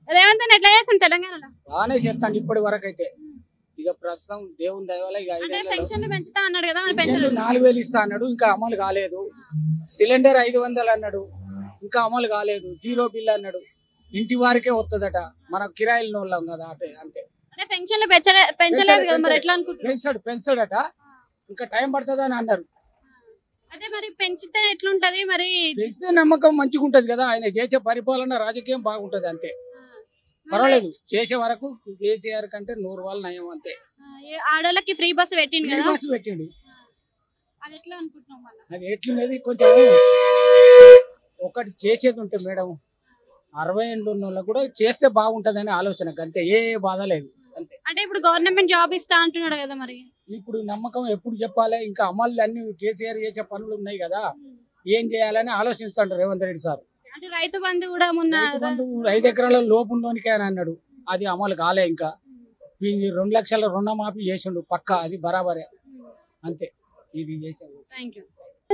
రేవంత్ అన్న ఎట్లా చేస్తుంది తెలంగాణలో? బాగానే చేస్తాను ఇప్పటి వరకు అయితే. ఇక ప్రస్తుతం దేవుని దయ వల్ల ఇక పెన్షన్లు పెంచుతా అన్నాడు కదా, మరి పెన్షన్లు 4000 ఇస్తా అన్నాడు, ఇంకా అమలు కాలేదు. సిలిండర్ 500 అన్నాడు, ఇంకా అమలు కాలేదు. 0 బిల్ అన్నాడు, ఇంటి వారికే వస్తుందట, మన కిరాయిలు నోళ్ళం కదా అంటే. అంతే అంటే పెన్షన్లు పెంచలేదు కదా, మరి ఎట్లా అనుకుంటున్నారు? పెంచాడట, ఇంకా టైం పడుతుంది అని అన్నారు. అదే మరి పెంచితే ఎట్లుంటది మరి? పెంచితే నమ్మకం మంచిగా ఉంటది కదా, ఆయన చేసే పరిపాలన రాజకీయం బాగుంటది. అంతే, పర్వాలేదు. చేసే వరకు కేసీఆర్ కంటే 100 వాళ్ళు నయం. అంతే. ఆడోళ్ళకి ఫ్రీ బస్ పెట్టిండు కదా, బస్సు పెట్టిండు. అది ఎట్లా అనుకుంటున్నాం? అది ఎట్లున్నది, కొంచెం ఒకటి చేసేది ఉంటే మేడం 60 ఏళ్ళు ఉన్న వాళ్ళకు కూడా చేస్తే బాగుంటదని ఆలోచన. అంతే, ఏ బాధ లేదు. అంతే. అంటే ఇప్పుడు గవర్నమెంట్ జాబ్ ఇస్తా అంటున్నాడు కదా, మరి ఇప్పుడు నమ్మకం ఎప్పుడు చెప్పాలి? ఇంకా అమలు అన్ని కేసీఆర్ చేసే పనులు ఉన్నాయి కదా, ఏం చేయాలని ఆలోచిస్తాడు రేవంత్ రెడ్డి సార్. అంటే రైతు బంధు కూడా మొన్న 5 ఎకరాల లోపు ఉన్నోనికే అని అన్నాడు, అది అమలు కాలే. ఇంకా 2 లక్షల రుణమాఫీ చేసిండు పక్కా, అది బరాబరే. అంతే, ఇది చేశాడు. Thank you.